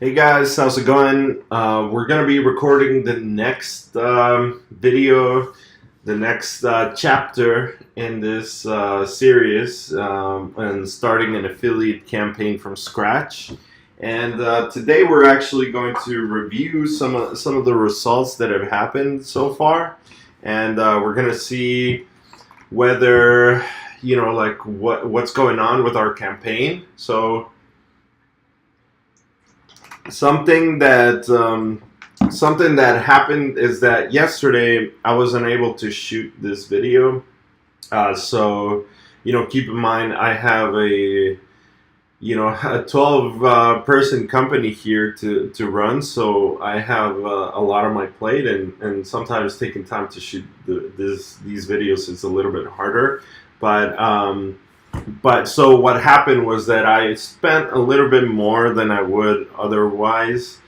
Hey guys, how's it going? We're gonna be recording the next video, the next chapter in this series, and starting an affiliate campaign from scratch. And today we're actually going to review some of the results that have happened so far, and we're gonna see whether like what's going on with our campaign. So something that something that happened is that yesterday I was unable to shoot this video. So keep in mind I have a 12 person company here to run, so I have a lot on my plate, and sometimes taking time to shoot these videos is a little bit harder. But so what happened was that I spent a little bit more than I would otherwise.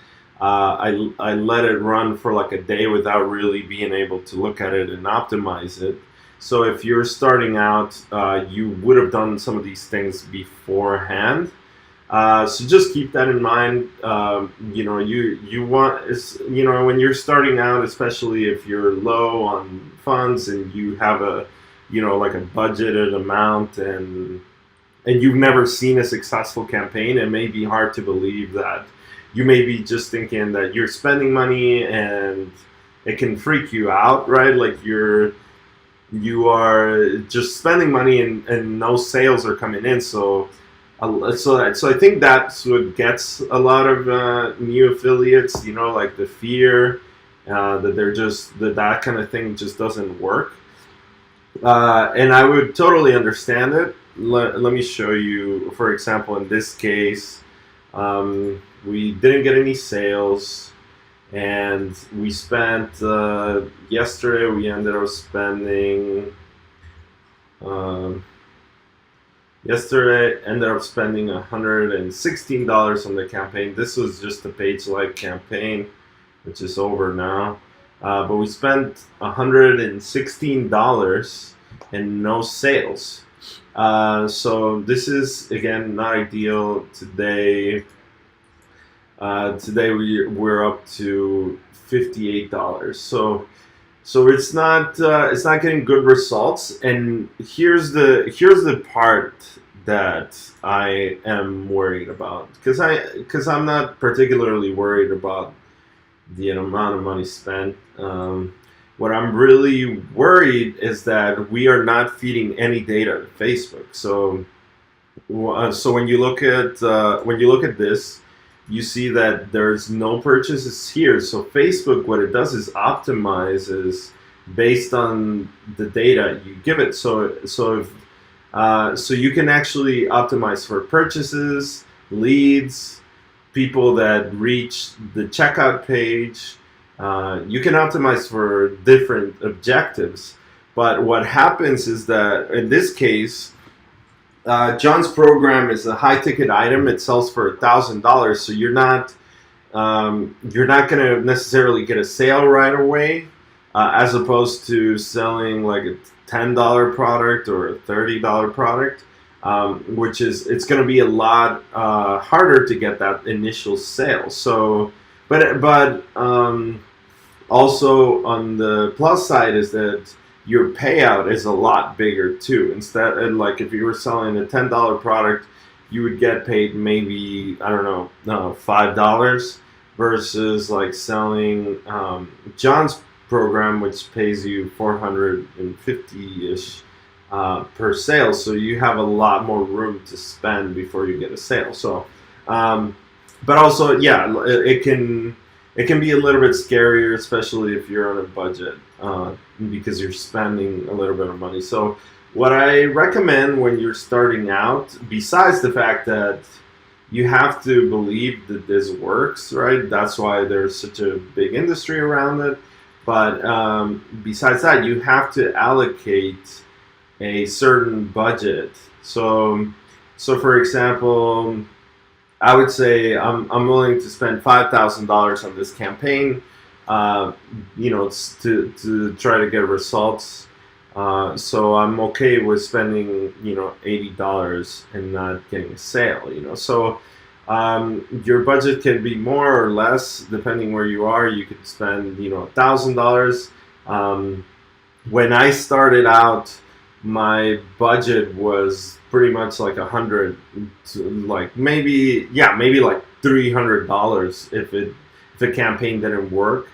I let it run for like a day without really being able to look at it and optimize it. So if you're starting out, you would have done some of these things beforehand. So just keep that in mind. You want when you're starting out, especially if you're low on funds and you have like a budgeted amount, and you've never seen a successful campaign, it may be hard to believe that. You may be just thinking that you're spending money and it can freak you out, right? Like you are just spending money and no sales are coming in. So I think that's what gets a lot of new affiliates, like the fear that that kind of thing just doesn't work. And I would totally understand it. Let me show you, for example, in this case, we didn't get any sales, and we spent, yesterday we ended up spending, $116 on the campaign. This was just a page like campaign, which is over now. But we spent $116 and no sales. So this is again not ideal. Today we're up to $58. So it's not getting good results. And here's the part that I am worried about, because I'm not particularly worried about the amount of money spent. What I'm really worried is that we are not feeding any data to Facebook. So when you look at this, you see that there's no purchases here. So Facebook, what it does is optimizes based on the data you give it. So you can actually optimize for purchases, leads, people that reach the checkout page. You can optimize for different objectives. But what happens is that in this case, John's program is a high ticket item. It sells for $1,000, so you're not going to necessarily get a sale right away, as opposed to selling like a $10 product or a $30 product. Which is, it's going to be a lot harder to get that initial sale. So, but also on the plus side is that your payout is a lot bigger too. Instead, and like if you were selling a $10 product, you would get paid maybe, I don't know, $5, versus like selling John's program, which pays you $450-ish. Per sale, so you have a lot more room to spend before you get a sale. So, but also, yeah, it can be a little bit scarier, especially if you're on a budget, because you're spending a little bit of money. So, what I recommend when you're starting out, besides the fact that you have to believe that this works, right? That's why there's such a big industry around it. But besides that, you have to allocate a certain budget. So for example, I would say I'm willing to spend $5,000 on this campaign, to try to get results. So I'm okay with spending $80 and not getting a sale. So Your budget can be more or less depending where you are. You could spend, $1,000. Um, when I started out, my budget was pretty much like 100, to like maybe like $300. If the campaign didn't work,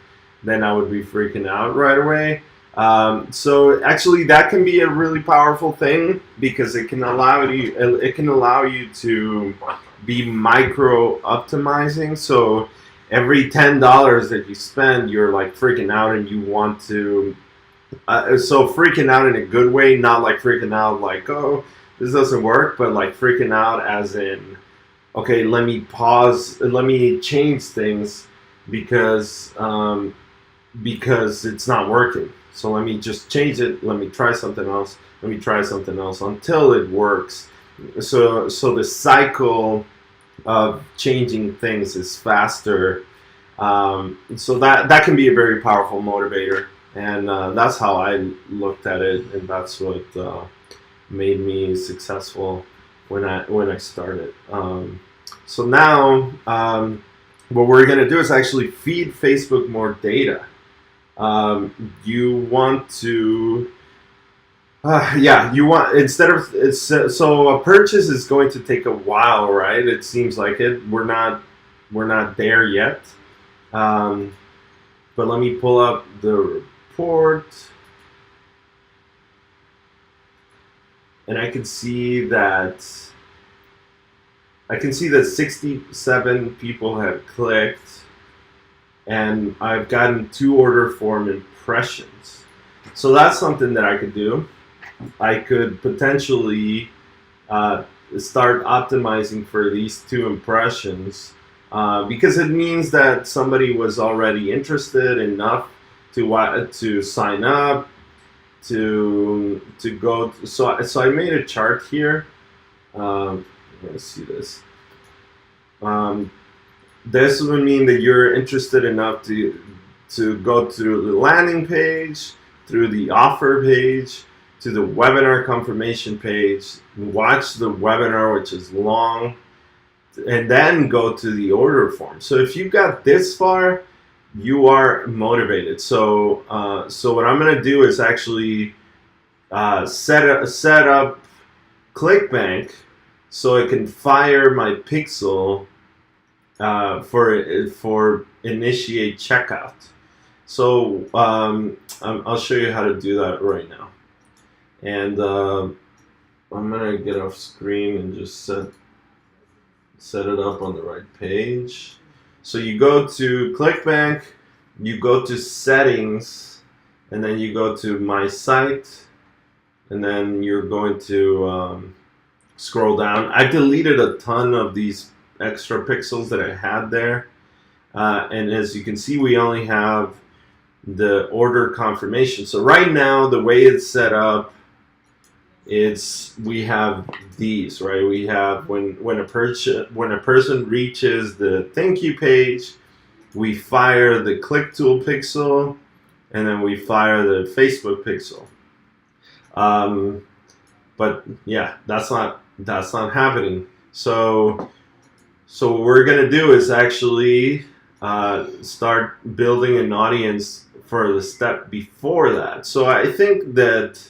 then I would be freaking out right away. So actually, that can be a really powerful thing because it can allow you to be micro optimizing. So every $10 that you spend, you're like freaking out and you want to so freaking out in a good way, not like freaking out like, oh, this doesn't work, but like freaking out as in, okay, let me pause, let me change things because because it's not working. So let me just change it. Let me try something else. Let me try something else until it works. So the cycle of changing things is faster. So that can be a very powerful motivator, and that's how I looked at it, and that's what made me successful when I started. So now, what we're gonna do is actually feed Facebook more data. You want to yeah, you want instead of it's so a purchase is going to take a while, right? It seems like it. We're not there yet. Um, but let me pull up the report, and I can see that 67 people have clicked, and I've gotten 2 order form impressions. So that's something that I could do. I could potentially uh, start optimizing for these 2 impressions because it means that somebody was already interested enough to sign up to go. So I made a chart here. Let's see this. Um, this would mean that you're interested enough to go through the landing page, through the offer page, to the webinar confirmation page, watch the webinar, which is long, and then go to the order form. So if you got this far, you are motivated. So what I'm going to do is actually set up ClickBank so I can fire my pixel for initiate checkout. So I'll show you how to do that right now. And I'm gonna get off screen and just set it up on the right page. So you go to ClickBank, you go to settings, and then you go to my site, and then you're going to scroll down. I deleted a ton of these extra pixels that I had there, and as you can see, we only have the order confirmation. So right now, the way it's set up, we have these, right? We have when a person reaches the thank you page, we fire the ClickTool pixel, and then we fire the Facebook pixel. But yeah, that's not happening. So what we're gonna do is actually start building an audience for the step before that. So I think that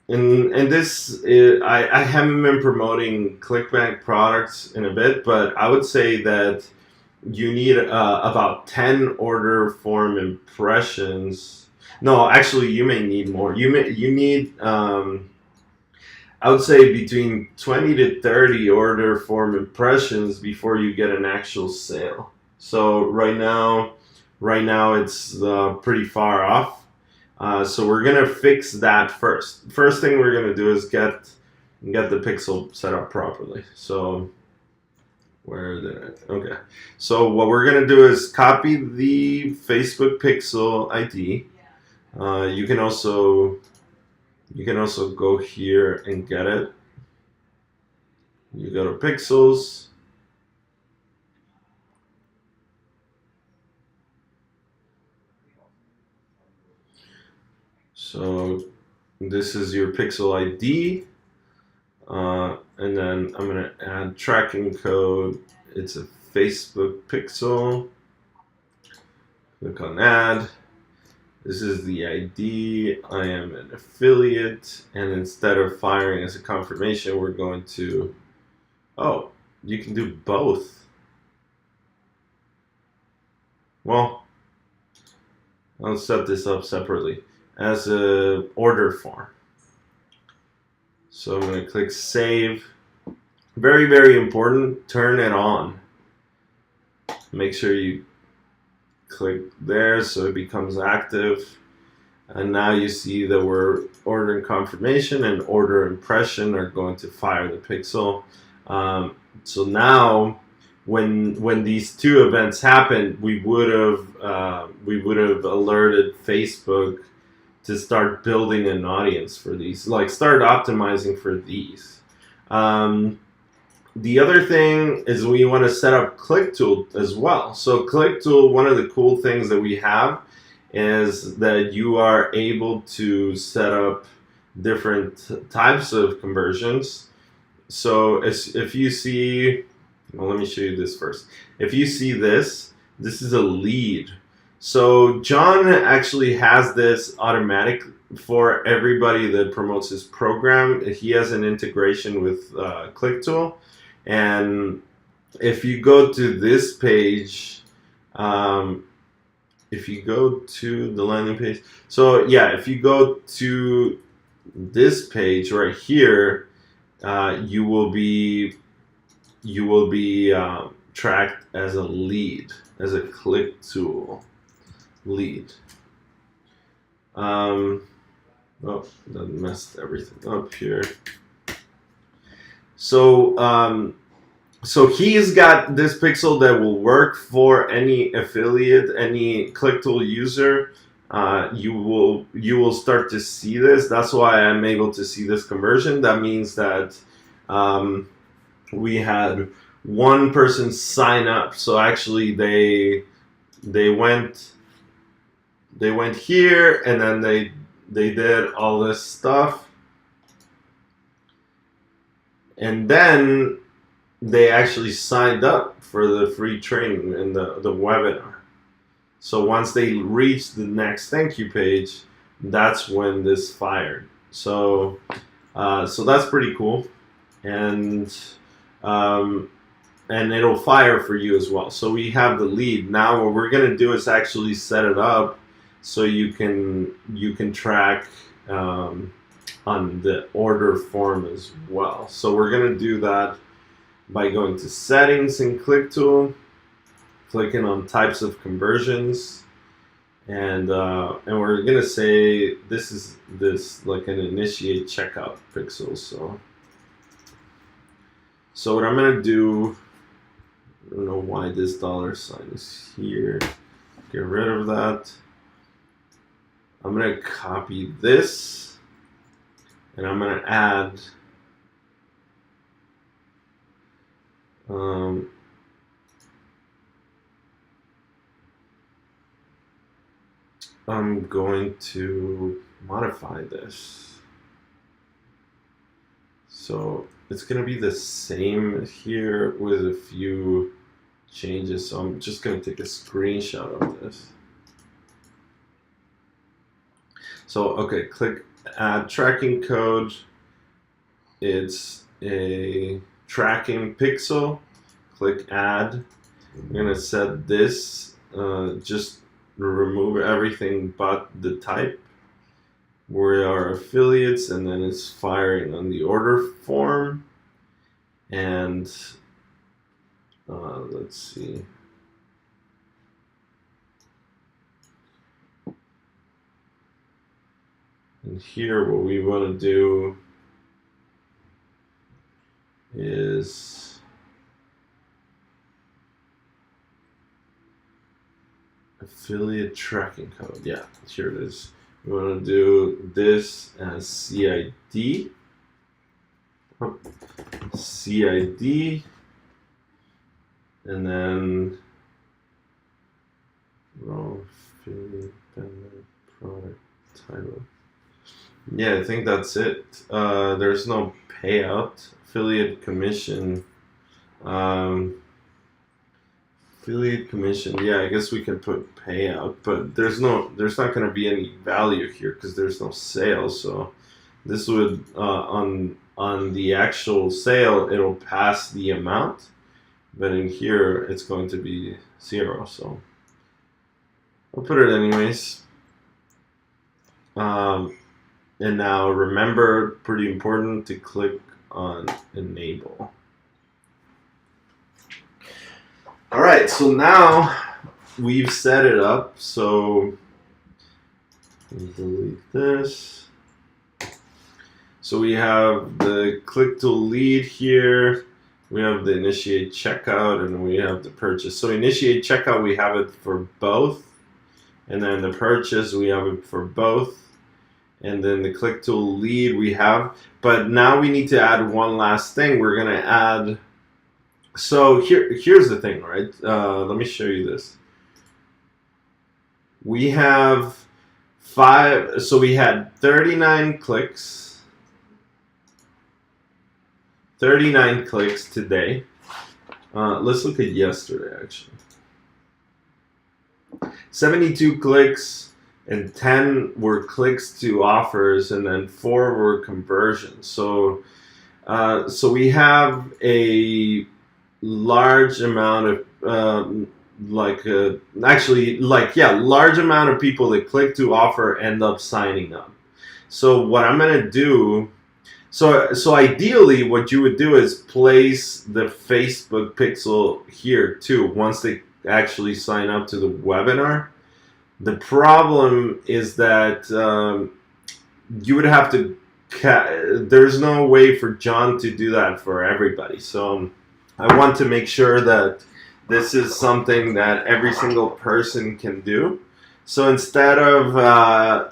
and this is, I haven't been promoting ClickBank products in a bit, but I would say that you need about 10 order form impressions. No, actually, you may need more. You need I would say between 20 to 30 order form impressions before you get an actual sale. So right now it's pretty far off. So we're gonna fix that first. First thing we're gonna do is get the pixel set up properly. So okay. So what we're gonna do is copy the Facebook pixel ID. You can also go here and get it. You go to pixels. So this is your pixel ID. and then I'm gonna add tracking code. It's a Facebook pixel. Click on add. This is the ID. I am an affiliate, and instead of firing as a confirmation, we're going to, oh, you can do both. Well, I'll set this up separately as a order form. So I'm going to click save. Very, very important, turn it on. Make sure you click there so it becomes active. And now you see that we're ordering confirmation and order impression are going to fire the pixel. So now, when these two events happened, we would have alerted Facebook to start building an audience for these, like start optimizing for these. The other thing is we want to set up ClickTool as well. So ClickTool, one of the cool things that we have is that you are able to set up different types of conversions. So if you see, well, let me show you this first. If you see this is a lead. So John actually has this automatic for everybody that promotes his program. He has an integration with ClickTool. And if you go to this page, if you go to the landing page, so yeah, if you go to this page right here, you will be tracked as a lead, as a ClickTool lead. Oh, that messed everything up here. So so he's got this pixel that will work for any affiliate, any ClickTool user. You will start to see this. That's why I'm able to see this conversion. That means that we had one person sign up. So actually they went here and then they did all this stuff. And then they actually signed up for the free training and the webinar. So once they reach the next thank you page, that's when this fired. So so that's pretty cool, and it'll fire for you as well. So we have the lead. Now what we're gonna do is actually set it up so you can track on the order form as well. So we're gonna do that by going to settings in ClickTool, clicking on types of conversions, and we're gonna say this is like an initiate checkout pixel. So what I'm gonna do, I don't know why this dollar sign is here. Get rid of that. I'm gonna copy this, and I'm gonna add I'm going to modify this. So it's going to be the same here with a few changes. So I'm just going to take a screenshot of this. So, okay, click add tracking code. It's a tracking pixel. Click add. I'm going to set this, just remove everything but the type. We are affiliates, and then it's firing on the order form. And let's see. And here what we want to do is affiliate tracking code. Yeah, here it is. We want to do this as CID. Oh, CID. And then raw affiliate product title. Yeah, I think that's it. There's no payout, affiliate commission. Affiliate commission. Yeah, I guess we can put payout, but there's not going to be any value here because there's no sale. So this would on the actual sale, it'll pass the amount, but in here it's going to be 0. So I'll put it anyways. And now remember, pretty important to click on enable. All right, so now we've set it up. So delete this. So we have the click to lead here. We have the initiate checkout, and we have the purchase. So initiate checkout, we have it for both. And then the purchase, we have it for both. And then the click to lead we have. But now we need to add one last thing. We're going to add... So here's the thing, right? Let me show you this. We have 5... So we had 39 clicks. 39 clicks today. Let's look at yesterday, actually. 72 clicks, and 10 were clicks to offers, and then 4 were conversions. So we have a large amount of large amount of people that click to offer end up signing up. So what I'm gonna do, so ideally what you would do is place the Facebook pixel here too once they actually sign up to the webinar. The problem is that you would have to, there's no way for John to do that for everybody. So I want to make sure that this is something that every single person can do. So instead of, I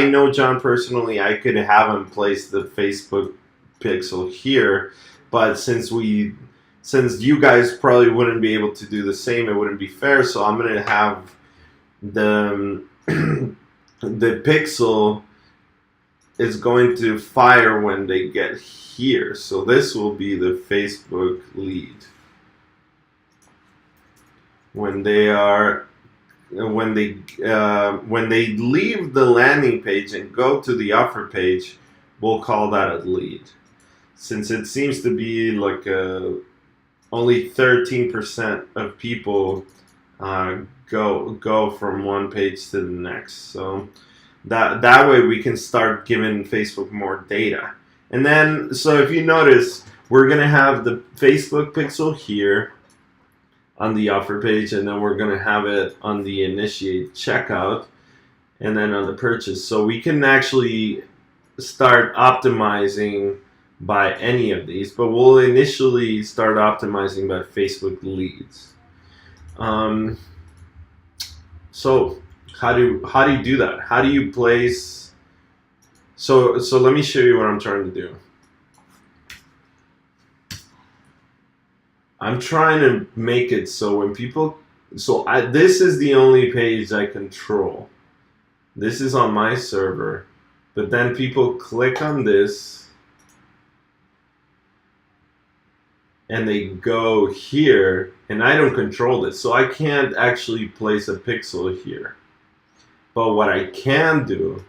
know John personally, I could have him place the Facebook pixel here, but since you guys probably wouldn't be able to do the same, it wouldn't be fair. So I'm going to have the pixel is going to fire when they get here. So this will be the Facebook lead. When they leave the landing page and go to the offer page, we'll call that a lead. Since it seems to be like only 13% of people go from one page to the next. So that way we can start giving Facebook more data. And then, so if you notice, we're going to have the Facebook pixel here on the offer page, and then we're going to have it on the initiate checkout, and then on the purchase. So we can actually start optimizing by any of these, but we'll initially start optimizing by Facebook leads. So how do you do that? How do you place? So let me show you what I'm trying to do. I'm trying to make it so when people, this is the only page I control. This is on my server, but then people click on this and they go here, and I don't control this, so I can't actually place a pixel here. But what I can do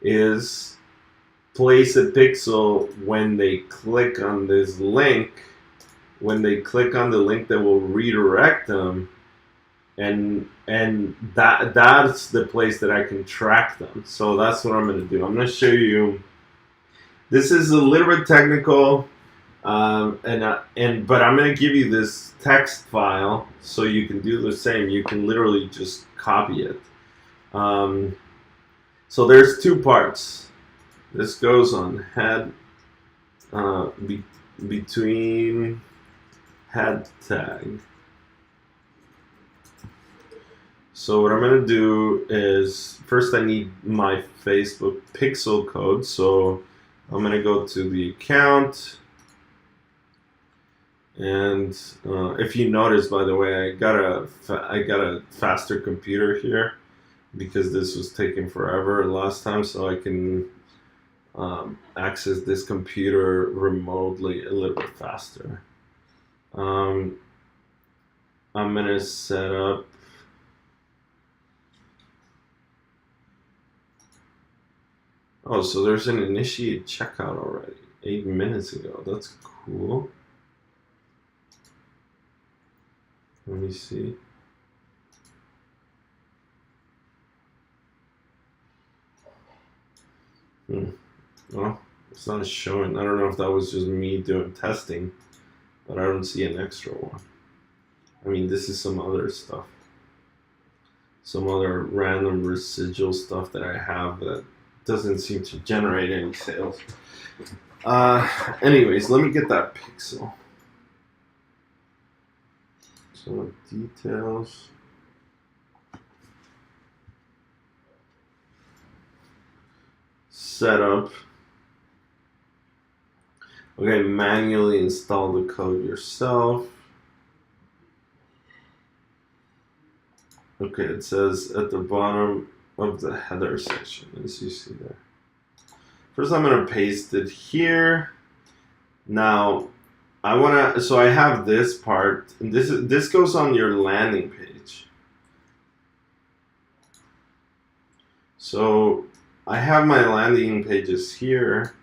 is place a pixel when they click on this link, when they click on the link that will redirect them, and that's the place that I can track them. So that's what I'm going to do. I'm going to show you. This is a little bit technical, but I'm going to give you this text file so you can do the same. You can literally just copy it. So there's two parts. This goes on head between head tag. So what I'm going to do is, first I need my Facebook pixel code. So I'm going to go to the account. And if you notice, by the way, I got a faster computer here because this was taking forever last time. So I can access this computer remotely a little bit faster. I'm gonna set up. Oh, so there's an initiate checkout already, 8 minutes ago. That's cool. Let me see. Well, it's not showing. I don't know if that was just me doing testing, but I don't see an extra one. I mean, this is some other stuff. Some other random residual stuff that I have that doesn't seem to generate any sales. Anyways, let me get that pixel. Some details. Setup. Okay, manually install the code yourself. Okay, it says at the bottom of the header section, as you see there. First, I'm gonna paste it here. Now, so I have this part, and this goes on your landing page. So I have my landing pages here.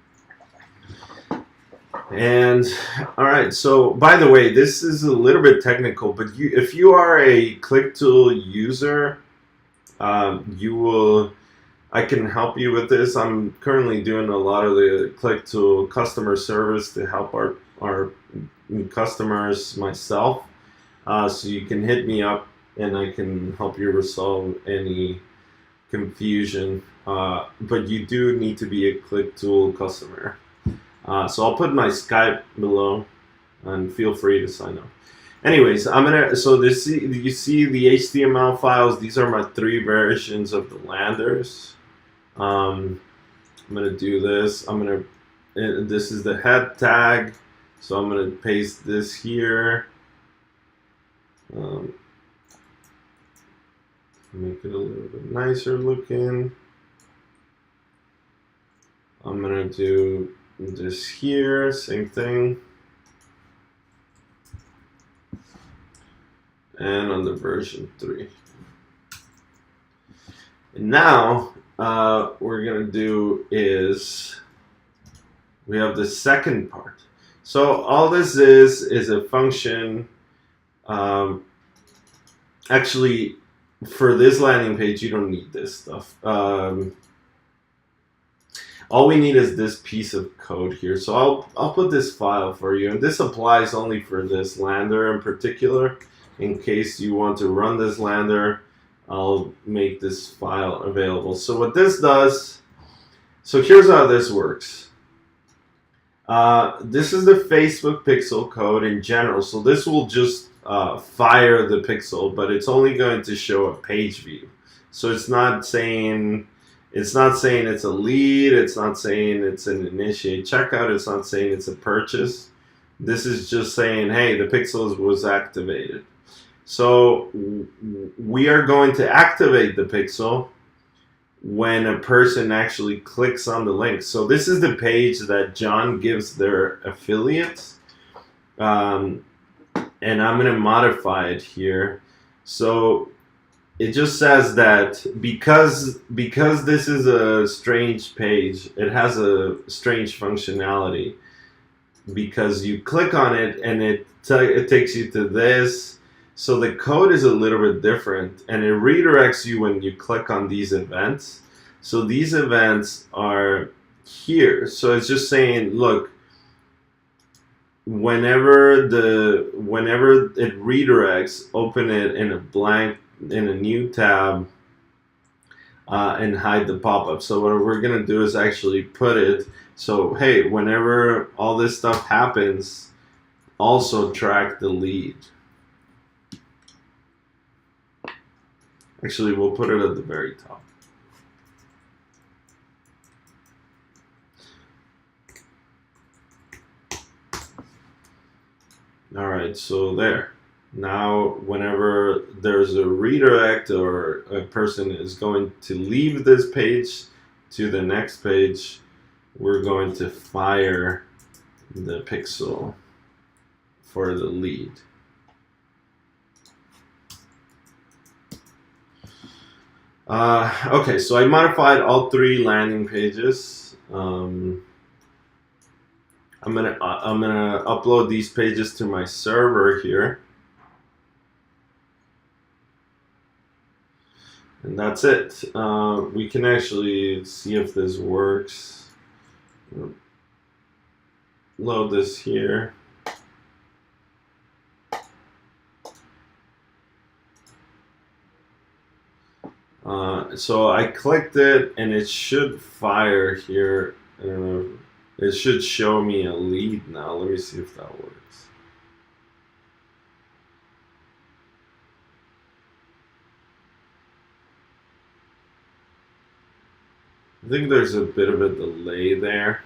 And all right, so by the way, this is a little bit technical, but if you are a ClickTool user, I can help you with this. I'm currently doing a lot of the ClickTool customer service to help our customers myself. So you can hit me up and I can help you resolve any confusion. But you do need to be a ClickTool customer. So I'll put my Skype below, and feel free to sign up. Anyways, you see the HTML files. These are my 3 versions of the landers. I'm gonna do this. This is the head tag, so I'm gonna paste this here. Make it a little bit nicer looking. I'm gonna do this here, same thing. And on the version 3. And now, what we're gonna do is, we have the second part. So all this is a function. Actually, for this landing page, you don't need this stuff. All we need is this piece of code here. So I'll put this file for you, and this applies only for this lander in particular. In case you want to run this lander, I'll make this file available. So what this does, so here's how this works. This is the Facebook pixel code in general. So this will just fire the pixel, but it's only going to show a page view. So it's not saying it's a lead, it's not saying it's an initiate checkout, it's not saying it's a purchase. This is just saying, hey, the pixel was activated. So we are going to activate the pixel when a person actually clicks on the link. So this is the page that John gives their affiliates. And I'm going to modify it here. So it just says that because this is a strange page, it has a strange functionality. Because you click on it and it takes you to this. So the code is a little bit different, and it redirects you when you click on these events. So these events are here. So it's just saying, look, whenever it redirects, open it in a new tab, and hide the pop-up. So what we're gonna do is actually put it so, hey, whenever all this stuff happens, also track the lead. Actually, we'll put it at the very top. All right, so there. Now, whenever there's a redirect or a person is going to leave this page to the next page, we're going to fire the pixel for the lead. Okay, so I modified all 3 landing pages. I'm gonna upload these pages to my server here, and that's it. We can actually see if this works. Load this here. So I clicked it, and it should fire here. I don't know. It should show me a lead now. Let me see if that works. I think there's a bit of a delay there.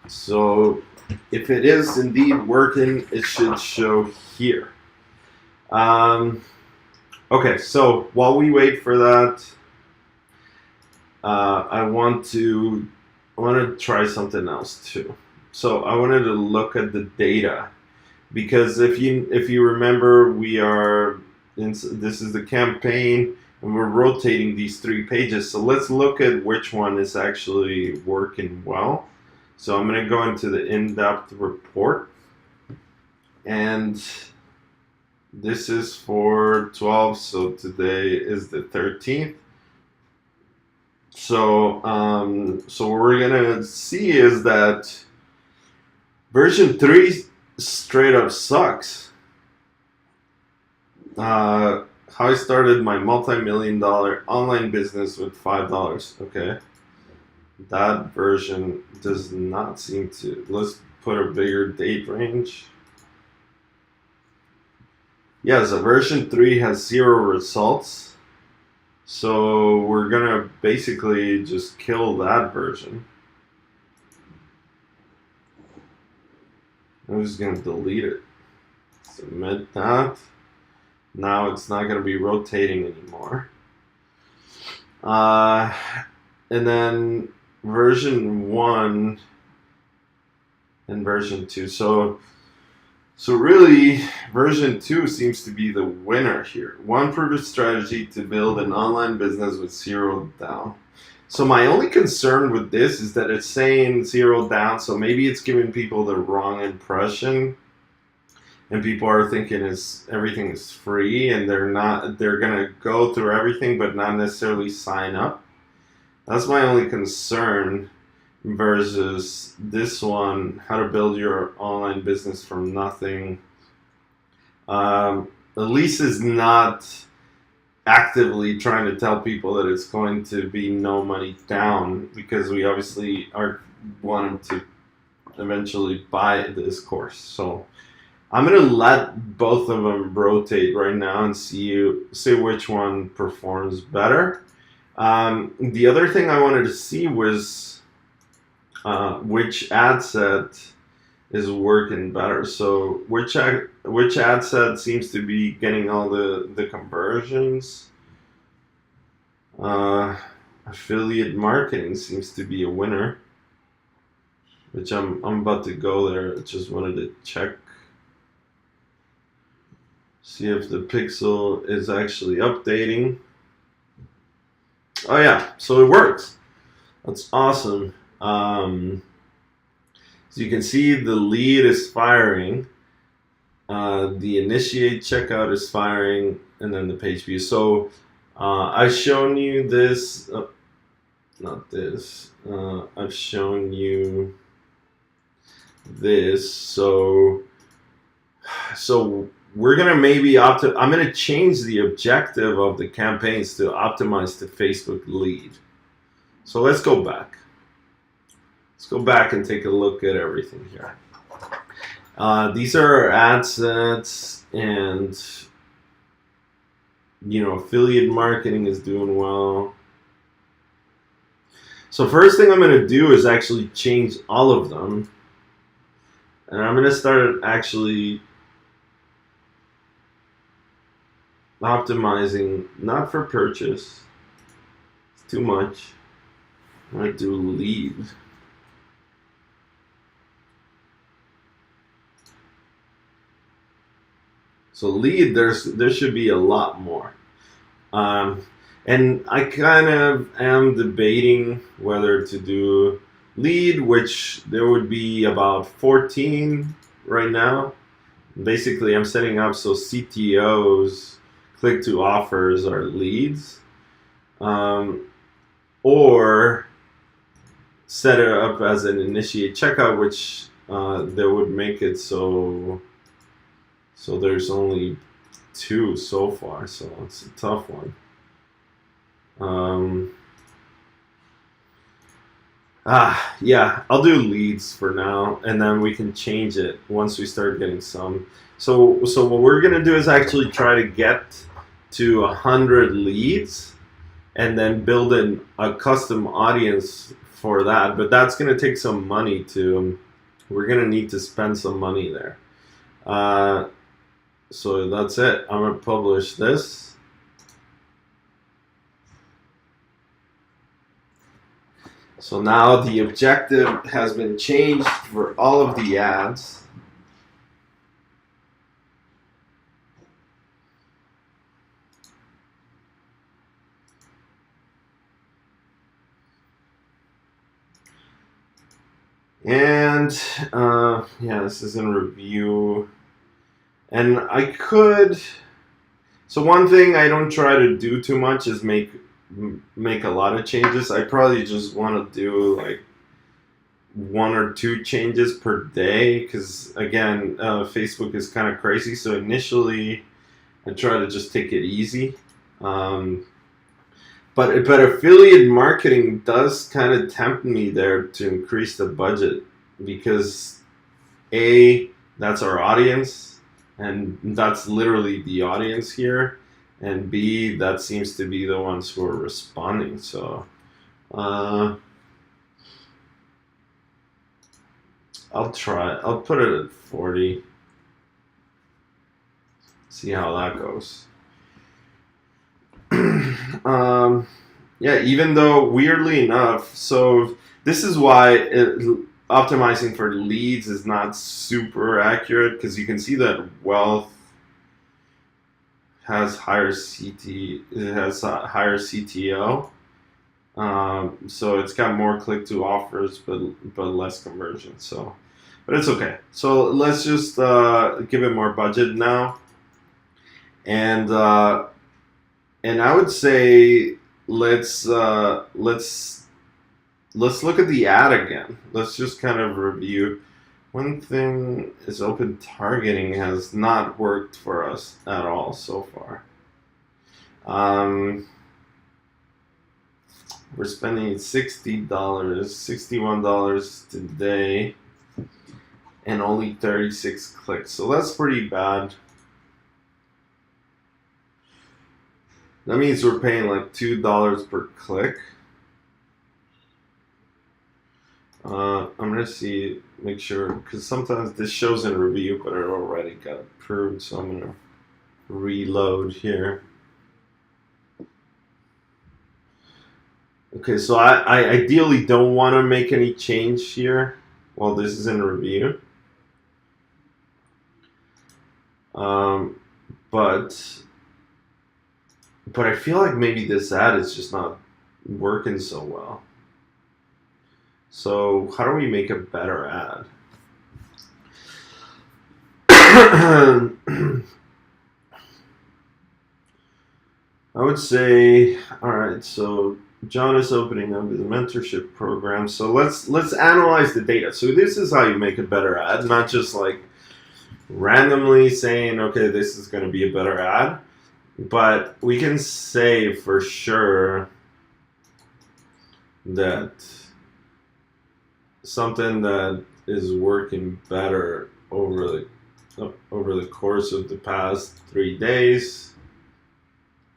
So if it is indeed working, it should show here. Okay, so while we wait for that, I want to try something else too. So I wanted to look at the data, because if you remember, this is the campaign, and we're rotating these 3 pages. So let's look at which one is actually working well. So I'm going to go into the in-depth report, and this is for 12, so today is the 13th. So what we're gonna see is that version 3 straight up sucks. How I started my multi-million-dollar online business with $5. Okay, that version does not seem to. Let's put a bigger date range. Yeah, so version 3 has 0 results. So we're gonna basically just kill that version. I'm just gonna delete it. Submit that. Now it's not gonna be rotating anymore. And then version 1 and version 2. So really, version 2 seems to be the winner here. One proven strategy to build an online business with 0 down. So my only concern with this is that it's saying 0 down, so maybe it's giving people the wrong impression, and people are thinking everything is free, and they're gonna go through everything but not necessarily sign up. That's my only concern. Versus this one, how to build your online business from nothing. At least is not actively trying to tell people that it's going to be no money down, because we obviously are wanting to eventually buy this course. So I'm gonna let both of them rotate right now and see which one performs better. The other thing I wanted to see was which ad set is working better. So which ad set seems to be getting all the conversions. Affiliate marketing seems to be a winner, which I'm about to go there. I just wanted to check, see if the pixel is actually updating. Oh yeah, so it works. That's awesome. So you can see the lead is firing, the initiate checkout is firing, and then the page view. So I've shown you this, not this, I've shown you this. So we're gonna maybe I'm gonna change the objective of the campaigns to optimize the Facebook lead. So let's go back. Let's go back and take a look at everything here. These are our ad sets, and affiliate marketing is doing well. So first thing I'm going to do is actually change all of them, and I'm going to start actually optimizing, not for purchase, it's too much. I'm gonna do lead. So lead, there should be a lot more. And I kind of am debating whether to do lead, which there would be about 14 right now. Basically, I'm setting up so CTOs, click to offers, are leads. Or set it up as an initiate checkout, which that would make it so there's only 2 so far, so it's a tough one. Yeah, I'll do leads for now, and then we can change it once we start getting some. So what we're gonna do is actually try to get to 100 leads, and then build a custom audience for that. But that's gonna take some money to. We're gonna need to spend some money there. So that's it. I'm gonna publish this. So now the objective has been changed for all of the ads. And yeah, this is in review. And I could. So one thing I don't try to do too much is make a lot of changes. I probably just want to do like 1 or 2 changes per day, because again, Facebook is kind of crazy. So initially, I try to just take it easy. But affiliate marketing does kind of tempt me there to increase the budget, because A, that's our audience, and that's literally the audience here. And B, that seems to be the ones who are responding. So I'll try. I'll put it at 40. See how that goes. Yeah, even though weirdly enough, so this is why optimizing for leads is not super accurate, because you can see that wealth has higher higher CTO, so it's got more click to offers, but less conversion. So, but it's okay. So let's just give it more budget now, and I would say let's look at the ad again. Let's just kind of review. One thing is open targeting has not worked for us at all so far. We're spending $60, $61 today, and only 36 clicks. So that's pretty bad. That means we're paying like $2 per click. I'm gonna make sure, because sometimes this shows in review, but it already got approved, so I'm gonna reload here. Okay, so I ideally don't want to make any change here while this is in review. But I feel like maybe this ad is just not working so well. So how do we make a better ad? I would say, all right, so John is opening up his mentorship program. So let's analyze the data. So this is how you make a better ad, not just like randomly saying, okay, this is going to be a better ad. But we can say for sure that something that is working better over the course of the past 3 days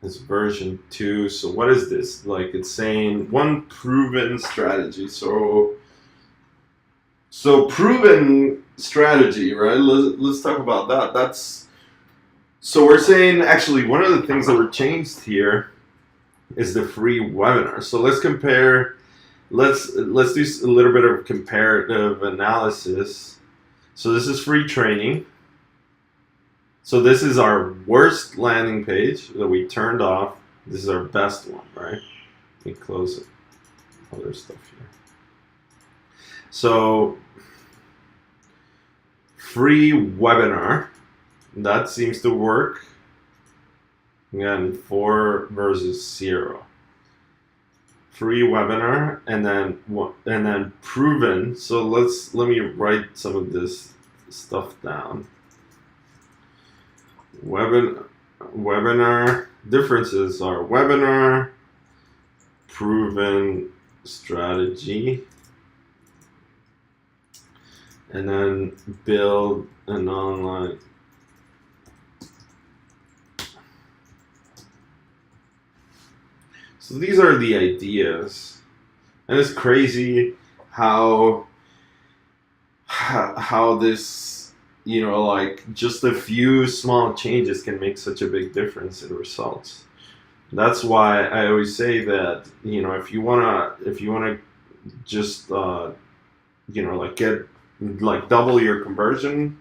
is version 2. So what is this? Like, it's saying one proven strategy. So proven strategy, right? Let's talk about that. So we're saying, actually, one of the things that were changed here is the free webinar. So let's compare let's do a little bit of comparative analysis. So this is free training. So this is our worst landing page that we turned off. This is our best one, right? Let me close it. Other stuff here. So free webinar, that seems to work. Again, 4 versus 0. Free webinar, and then proven. So let me write some of this stuff down. Webinar differences are webinar, proven strategy, and then build an online. So these are the ideas, and it's crazy how this, like just a few small changes can make such a big difference in results. That's why I always say that, if you wanna just get double your conversion,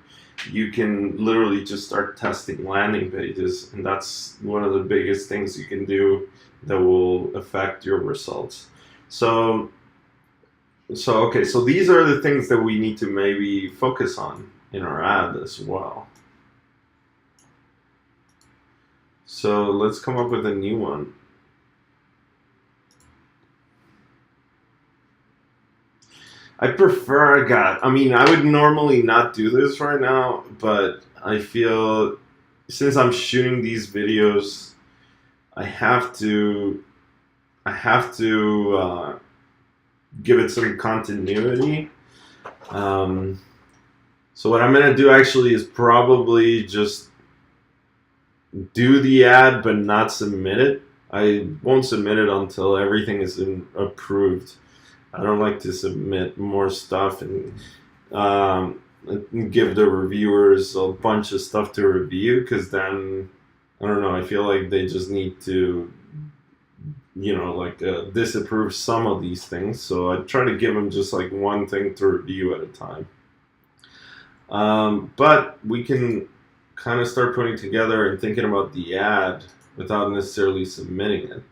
you can literally just start testing landing pages, and that's one of the biggest things you can do that will affect your results. So these are the things that we need to maybe focus on in our ad as well. So let's come up with a new one. I prefer I would normally not do this right now, but I feel since I'm shooting these videos, I have to give it some continuity. So what I'm gonna do actually is probably just do the ad but not submit it. I won't submit it until everything is approved. I don't like to submit more stuff and give the reviewers a bunch of stuff to review, because then, I don't know, I feel like they just need to, disapprove some of these things. So I try to give them just like one thing to review at a time. But we can kind of start putting together and thinking about the ad without necessarily submitting it.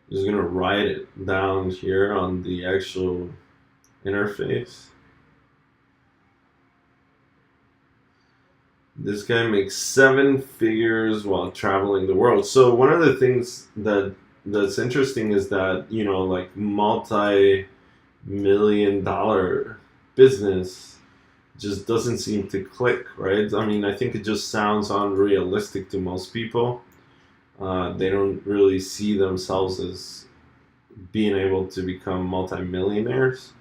I'm just going to write it down here on the actual interface. This guy makes 7 figures while traveling the world. So one of the things that's interesting is that, like multi-million-dollar business just doesn't seem to click, right? I mean, I think it just sounds unrealistic to most people. They don't really see themselves as being able to become multimillionaires.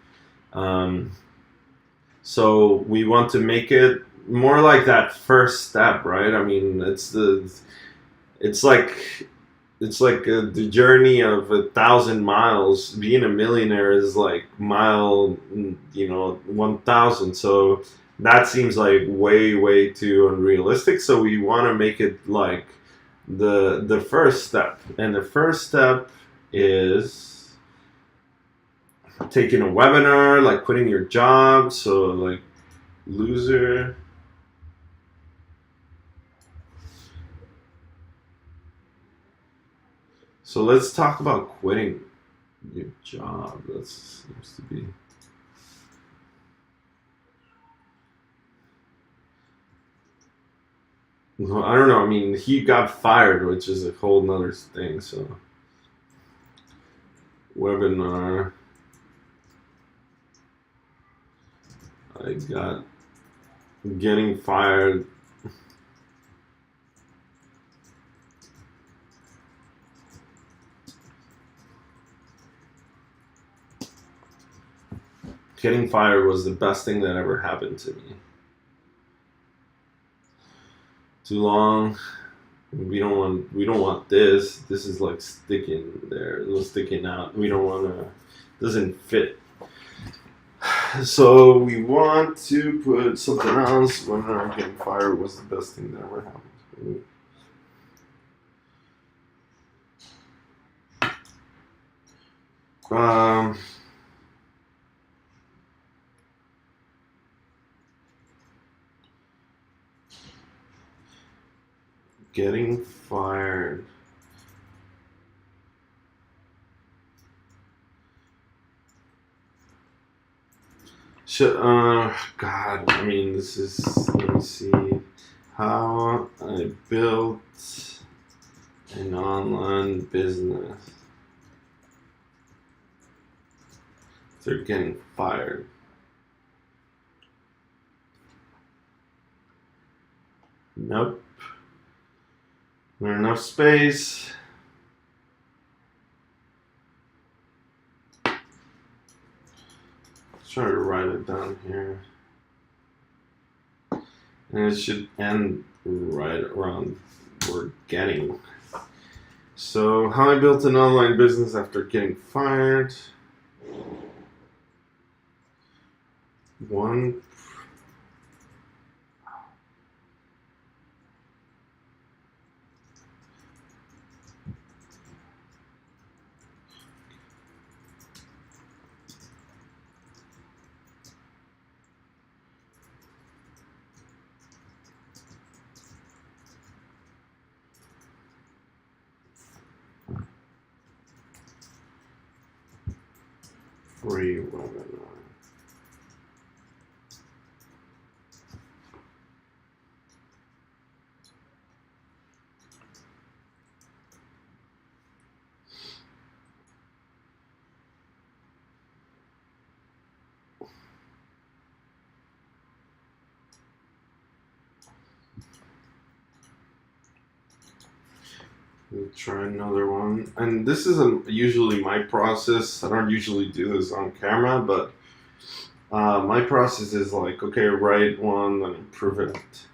So we want to make it more like that first step, right? I mean, it's like the journey of 1,000 miles. Being a millionaire is like mile, 1,000. So that seems like way too unrealistic. So we want to make it like the first step, and the first step is taking a webinar, like quitting your job. So like loser. So let's talk about quitting your job. That seems to be. Well, I don't know. I mean, he got fired, which is a whole nother thing. So, webinar. I got getting fired. Getting fired was the best thing that ever happened to me. Too long. We don't want this. This is like sticking there, sticking out. We don't want to. Doesn't fit. So we want to put something else. When I'm getting fired was the best thing that ever happened to me. Um, Getting fired. God, I mean, this is, let me see, how I built an online business. They're getting fired. Nope. Not enough space. Let's try to write it down here. And it should end right around we're getting. So, how I built an online business after getting fired. One. Free webinar. We'll try another one. And this isn't usually my process. I don't usually do this on camera, but my process is like, okay, write one, then improve it.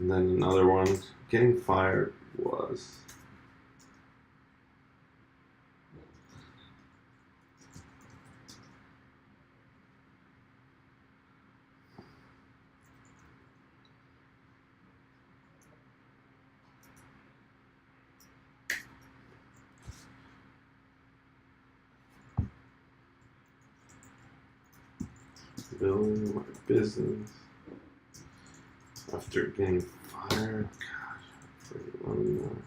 And then another one. Getting fired was. Building my business after getting fired. God,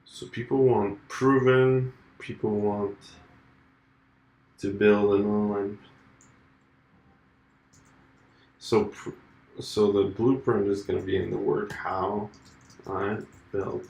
so people want proven. People want to build an online. So the blueprint is going to be in the word how I built.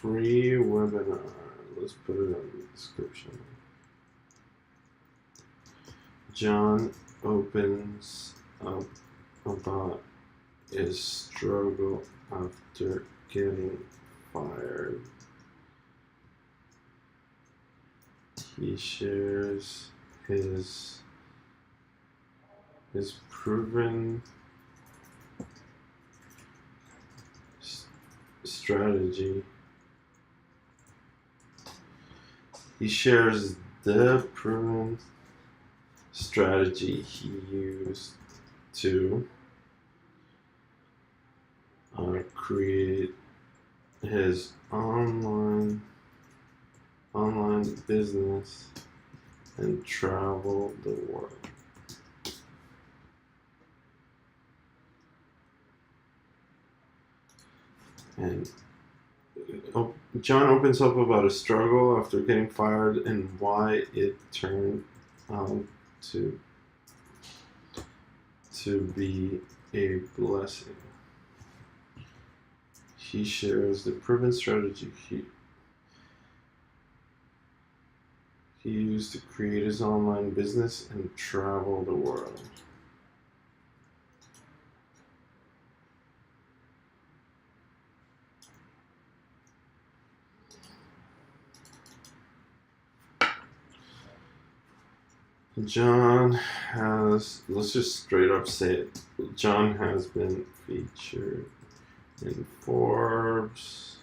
Free webinar. Let's put it in the description. John opens up about his struggle after getting fired. He shares his proven strategy. He shares the proven strategy he used to create his online business and travel the world. And John opens up about a struggle after getting fired and why it turned out to be a blessing. He shares the proven strategy he used to create his online business and travel the world. John has, let's just straight up say it, John has been featured in Forbes,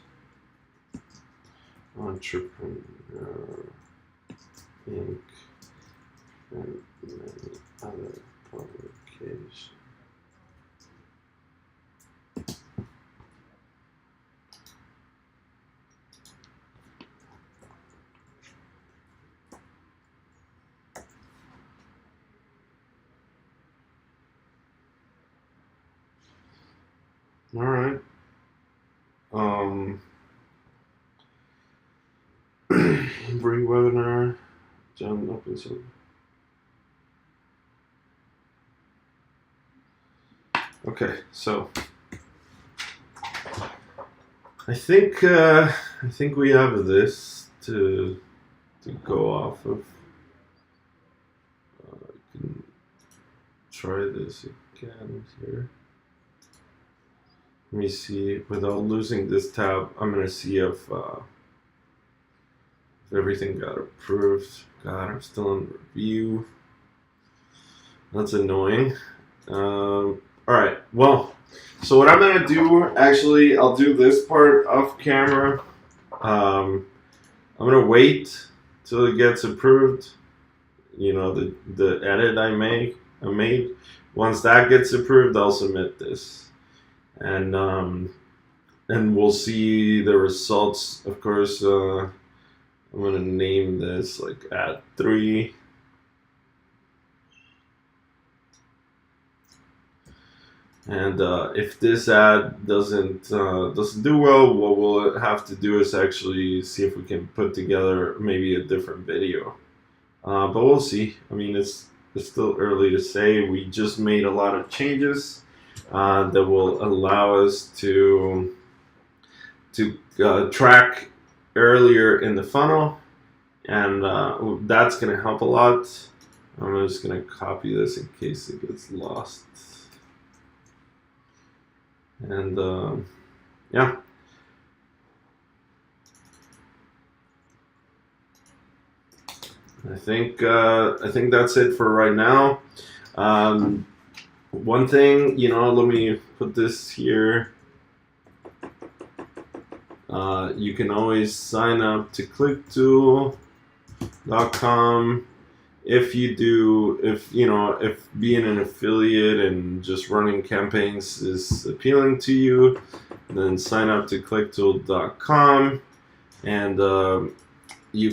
Entrepreneur, Inc., and many other publications. All right. Free webinar. John opens up. Okay, so I think we have this to go off of. I can try this again here. Let me see, without losing this tab, I'm gonna see if everything got approved. God, I'm still in review. That's annoying. Alright, well, so what I'm gonna do, actually, I'll do this part off camera. I'm gonna wait till it gets approved. You know, the edit I made. Once that gets approved, I'll submit this. And we'll see the results. Of course, I'm gonna name this like ad 3. And if this ad doesn't do well, what we'll have to do is actually see if we can put together maybe a different video. But we'll see. I mean, it's still early to say. We just made a lot of changes that will allow us to track earlier in the funnel, and that's going to help a lot. I'm just going to copy this in case it gets lost. And yeah. I think that's it for right now. One thing, let me put this here. You can always sign up to Clicktool.com if being an affiliate and just running campaigns is appealing to you. Then sign up to Clicktool.com, and you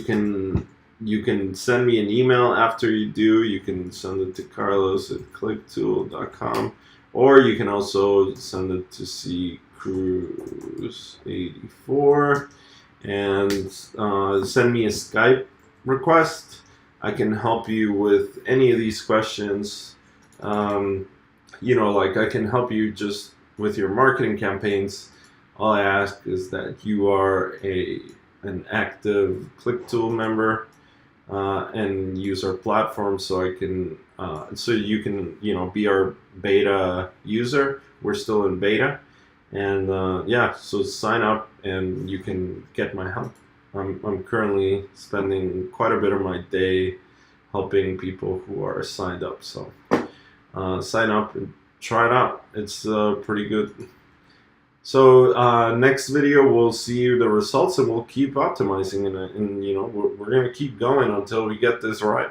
can send me an email after you do. You can send it to Carlos@clicktool.com, or you can also send it to CCruz84 and send me a Skype request. I can help you with any of these questions. I can help you just with your marketing campaigns. All I ask is that you are an active ClickTool member. And use our platform so you can be our beta user. We're still in beta, and so sign up and you can get my help. I'm currently spending quite a bit of my day helping people who are signed up. So sign up and try it out. It's pretty good. So next video we'll see the results, and we'll keep optimizing, and we're gonna keep going until we get this right.